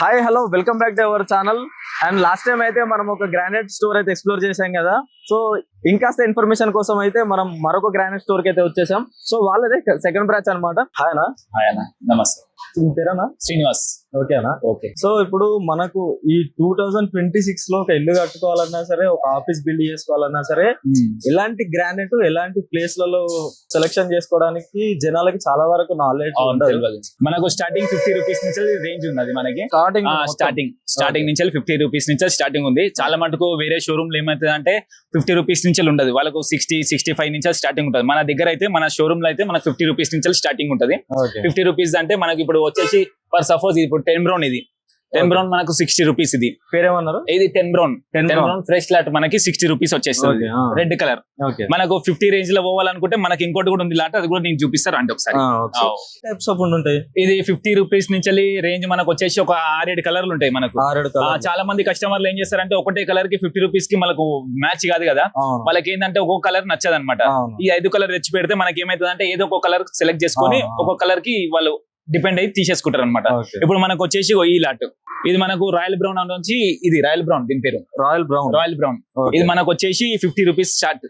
Hi hello welcome back to our channel. And last time అయితే మనం ఒక granite store అయితే ఎక్స్ప్లోర్ చేసాం కదా. సో ఇంకాస్త ఇన్ఫర్మేషన్ కోసం అయితే మనం మరొక గ్రానైట్ స్టోర్ కి అయితే వచ్చేసాం. సో వాళ్ళదే సెకండ్ బ్రాంచ్ అనమాట. హాయ్ అన్న. నమస్తే. పేరేనా? శ్రీనివాస్. ఓకేనా? ఓకే. సో ఇప్పుడు మనకు ఈ 2026 లో ఒక ఇల్లు కట్టుకోవాలన్నా సరే, ఒక ఆఫీస్ బిల్డ్ చేసుకోవాలన్నా సరే, ఎలాంటి గ్రానైట్ ఎలాంటి ప్లేస్ లలో సెలెక్షన్ చేసుకోవడానికి జనాలకి చాలా వరకు నాలెడ్జ్ ఉండదు. మనకు స్టార్టింగ్ 50 రూపీస్ నుంచి రేంజ్ ఉన్నది. మనకి స్టార్టింగ్ నుంచి 50 రూపీస్ నుంచి స్టార్టింగ్ ఉంది. చాలా మటుకు వేరే షోరూమ్ లో ఏమైతుంది అంటే 50 రూపీస్ నుంచి ఉండదు, వాళ్ళకు 60-65 నుంచి స్టార్టింగ్ ఉంటుంది. మన దగ్గర అయితే మన షోరూమ్ లో అయితే మనకు 50 రూపీస్ నుంచి స్టార్టింగ్ ఉంటుంది. 50 రూపీస్ అంటే మనకి ఇప్పుడు వచ్చేసి ఫర్ సపోజ్ ఇప్పుడు 10 బ్రౌన్, ఇది 10 బ్రౌన్ మనకు 60 రూపీస్. ఇది పేరేమన్నారు? ఇది 10 బ్రౌన్ ఫ్రెష్ లాట్ మనకి 60 రూపీస్ వచ్చేస్తుంది. Red colour. మనకు 50 రేంజ్ లో పోవాలనుకుంటే మనకి ఇంకోటి కూడా ఉంది లాట్, అది కూడా నేను చూపిస్తాను అంటే ఒకసారి. టైప్స్ ఆఫ్ ఉంటాయి. ఇది 50 రూపీస్ నుంచి రేంజ్ మనకు వచ్చేసి ఒక 6-7 కలర్లు ఉంటాయి మనకు. చాలా మంది కస్టమర్లు ఏం చేస్తారంటే ఒకటే కలర్ కి 50 రూపీస్ కి మనకు మ్యాచ్ కాదు కదా, వాళ్ళకి ఏంటంటే ఒక్కొక్క కలర్ నచ్చదు అనమాట. ఈ 5 కలర్ తెచ్చి పెడితే మనకి ఏమైతుంది అంటే ఏదో ఒక కలర్ సెలెక్ట్ చేసుకొని ఒక్కొక్క కలర్ కి వాళ్ళు డిపెండ్ అయ్యి తీసేసుకుంటారు అనమాట. ఇప్పుడు మనకు వచ్చేసి ఈ లాట్, ఇది మనకు రాయల్ బ్రౌన్ నుంచి, ఇది రాయల్ బ్రౌన్, దీని పేరు రాయల్ బ్రౌన్. ఇది మనకు వచ్చేసి 50 రూపీస్ స్టార్ట్.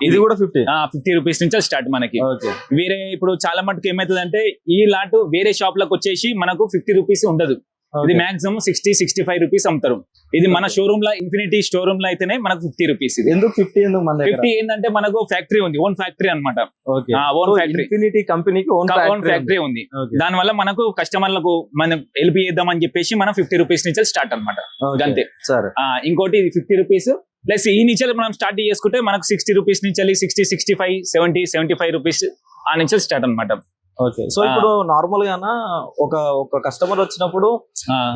ఇది కూడా 50 రూపీస్ నుంచి స్టార్ట్ మనకి. వేరే ఇప్పుడు చాలా మటుకు ఏమైతుంది అంటే ఈ లాట్ వేరే షాప్ లకు వచ్చేసి మనకు 50 రూపీస్ ఉండదు. ఇది మాక్సిమం 60-65 రూపీస్ అమ్ముతారు. ఇది మన షోరూమ్ లో ఇన్ఫినిటీ షోరూమ్ లో అయితేనే మనకు 50 రూపీస్. ఎందుకు 50 ఏంటంటే మనకు ఫ్యాక్టరీ ఉంది, ఓన్ ఫ్యాక్టరీ అనమాట. ఓన్ ఫ్యాక్టరీ, ఇన్ఫినిటీ కంపెనీకి ఓన్ ఫ్యాక్టరీ ఉంది. దాని వల్ల మనకు కస్టమర్లకు మనం హెల్ప్ చేద్దామని చెప్పేసి మనం 50 రూపీస్ నుంచి స్టార్ట్ అనమాట. అంతే. ఇంకోటి ఇది 50 రూపీస్ ప్లస్ ఈ నుంచి మనం స్టార్ట్ చేసుకుంటే మనకు 60 రూపీస్ నుంచి 60-65 70-75 రూపీస్ ఆ నుంచి స్టార్ట్ అనమాట. ఓకే. సో ఇప్పుడు నార్మల్ గా ఒక కస్టమర్ వచ్చినప్పుడు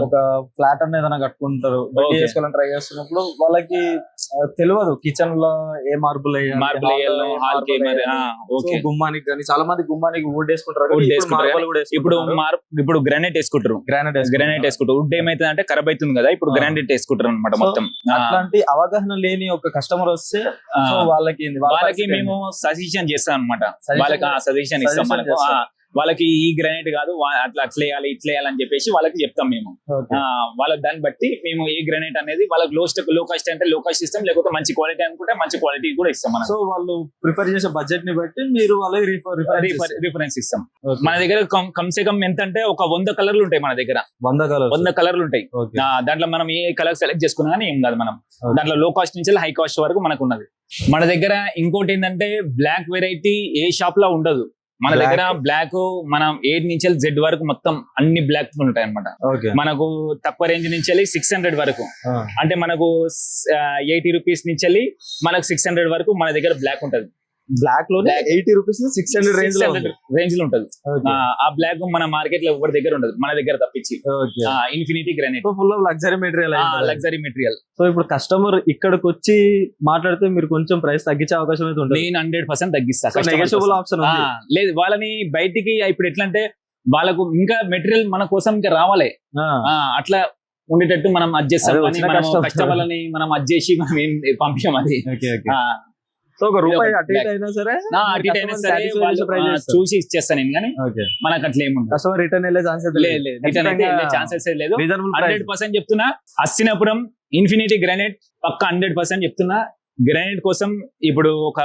ఒక ఫ్లాట్ అన్న ఏదైనా కట్టుకుంటారు, చేసుకోవాలని ట్రై చేస్తున్నప్పుడు వాళ్ళకి తెలియదు కిచెన్ లో ఏ మార్బుల్ గుమ్మానికి కానీ చాలా మంది గుమ్మానికి వుడ్ వేసుకుంటారు. ఇప్పుడు గ్రానైట్ వేసుకుంటారు. వుడ్ ఏమైతుంది అంటే ఖరాబ్ అవుతుంది కదా, ఇప్పుడు గ్రానైట్ వేసుకుంటారు అనమాట మొత్తం. అట్లాంటి అవగాహన లేని ఒక కస్టమర్ వస్తే వాళ్ళకి మేము సజెషన్ చేస్తాం అనమాట. వాళ్ళకి సజెషన్ ఇస్తాం. వాళ్ళకి ఈ గ్రానైట్ కాదు, అట్లా వేయాలి ఇట్లా వేయాలని చెప్పేసి వాళ్ళకి చెప్తాం మేము. వాళ్ళకి దాన్ని బట్టి మేము ఏ గ్రానైట్ అనేది వాళ్ళకి లో కాస్ట్ అంటే లో కాస్ట్ ఇస్తాం, లేకపోతే మంచి క్వాలిటీ అనుకుంటే మంచి క్వాలిటీ కూడా ఇస్తాం మనం. సో వాళ్ళు ప్రిఫర్ చేసే బడ్జెట్ ని బట్టి మీరు వాళ్ళకి రిఫరెన్స్ ఇస్తాం. మన దగ్గర కమ్సే కమ్ ఎంత అంటే ఒక 100 కలర్లు ఉంటాయి మన దగ్గర. 100 కలర్లు ఉంటాయి. దాంట్లో మనం ఏ కలర్ సెలెక్ట్ చేసుకున్నా కానీ ఏం కాదు. మనం దాంట్లో లో కాస్ట్ నుంచి హై కాస్ట్ వరకు మనకు ఉన్నది. మన దగ్గర ఇంకోటి ఏంటంటే బ్లాక్ వెరైటీ ఏ షాప్ లో ఉండదు. మన దగ్గర బ్లాక్ మనం A నుంచి Z వరకు మొత్తం అన్ని బ్లాక్ ఉంటాయి అనమాట. మనకు తక్కువ రేంజ్ నుంచి 600 వరకు, అంటే మనకు 80 రూపీస్ నుంచి మనకు 600 వరకు మన దగ్గర బ్లాక్ ఉంటది. బ్లాక్ లో 80 రూపీస్ 600 రేంజ్ లో ఉంటది. ఆ బ్లాక్ మన మార్కెట్ లో ఎవరి దగ్గర ఉండదు, మన దగ్గర తప్పించి. Infinity granite full of luxury material. So ఇప్పుడు కస్టమర్ ఇక్కడికి వచ్చి మాట్లాడితే మీరు కొంచెం ప్రైస్ తగ్గించే అవకాశం అయితే ఉంటుంది. నేను 100% తగ్గిస్తాను. లేదు, వాళ్ళని బయటికి ఇప్పుడు ఎట్లా అంటే వాళ్ళకు ఇంకా మెటీరియల్ మన కోసం ఇంకా రావాలి, అట్లా ఉండేటట్టు మనం అడ్జస్ట్ చేస్తాం. కస్టమర్లని మనం అడ్జస్ట్ చేసి మనం ఏం పంపించాం అది. సో ఒక రూపాయి అటు అయినా సరే చూసి ఇచ్చేస్తాను నేను, కానీ మనకు అట్లా ఏముంది. కస్టమర్ రిటర్న్ వెళ్ళే ఛాన్సెస్ లేదు. 100% చెప్తున్నా. అస్సినాపురం ఇన్ఫినిటీ గ్రానైట్ పక్క 100% చెప్తున్నా. గ్రానైట్ కోసం ఇప్పుడు ఒక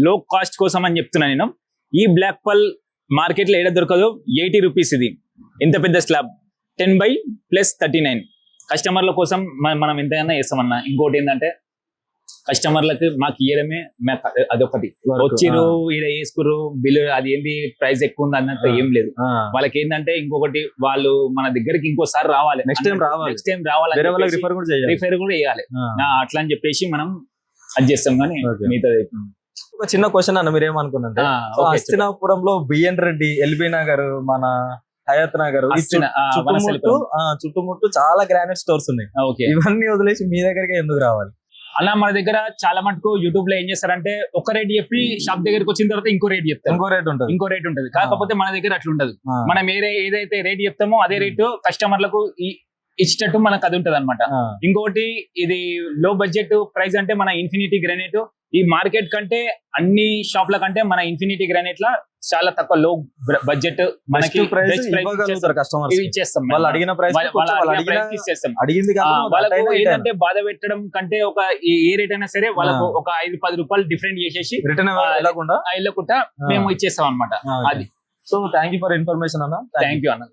లో కాస్ట్ కోసం అని చెప్తున్నా నేను. ఈ బ్లాక్ పల్ మార్కెట్ లో ఏడ దొరకదు. 80 రూపీస్ ఇది ఇంత పెద్ద స్లాబ్ 10/+39. కస్టమర్ల కోసం మనం ఎంతైనా చేస్తామన్నా. ఇంకోటి ఏంటంటే కస్టమర్లకు మాకు ఇయ్యడమే అదొకటి. వచ్చిర్రు ఈడ వేసుకుర్రు బిల్లు, అది ఏంది ప్రైస్ ఎక్కువ ఉంది అన్నట్టు ఏం లేదు. వాళ్ళకి ఏంటంటే ఇంకొకటి వాళ్ళు మన దగ్గరికి ఇంకోసారి రావాలి, నెక్స్ట్ టైం రావాలి, రిఫర్ కూడా చేయాలి. అట్లా అని చెప్పేసి మనం అది చేస్తాం. కానీ మిగతా ఒక చిన్న క్వశ్చన్ అన్న, మీరేమనుకున్నారంటే హస్తినాపురంలో బిఎన్ రెడ్డి, ఎల్బీ నగర్, మన హయత్ నగర్ చుట్టుముట్టు చాలా గ్రానైట్ స్టోర్స్ ఉన్నాయి. ఇవన్నీ వదిలేసి మీ దగ్గరికి ఎందుకు రావాలి అలా? మన దగ్గర చాలా మటుకు యూట్యూబ్ లో ఏం చేస్తారంటే ఒక రేట్ చెప్పి షాప్ దగ్గరకు వచ్చిన తర్వాత ఇంకో రేట్ చెప్తారు, ఇంకో రేట్ ఉంటుంది. కాకపోతే మన దగ్గర అట్లా ఉండదు. మనం ఏదైతే రేట్ చెప్తామో అదే రేటు కస్టమర్లకు ఇచ్చేటట్టు మనకు అది ఉంటది అనమాట. ఇంకోటి ఇది లో బడ్జెట్ ప్రైస్ అంటే మన ఇన్ఫినిటీ గ్రానైట్ ఈ మార్కెట్ కంటే అన్ని షాప్ల కంటే మన ఇన్ఫినిటీ గ్రానైట్ లా చాలా తక్కువ లో బడ్జెట్ మనకి కస్టమర్ ఇచ్చేస్తాం. వాళ్ళు అడిగిన ప్రైస్ ఇచ్చేస్తాం. అడిగింది వాళ్ళకు ఏంటంటే బాధ పెట్టడం కంటే ఒక ఏ రేట్ అయినా సరే వాళ్ళకు ఒక 5-10 రూపాయలు డిఫరెంట్ చేసేసి రిటర్న్ వెళ్ళకుండా మేము ఇచ్చేస్తాం అనమాట. అది so thank you for information అన్న. థ్యాంక్ యూ అన్న.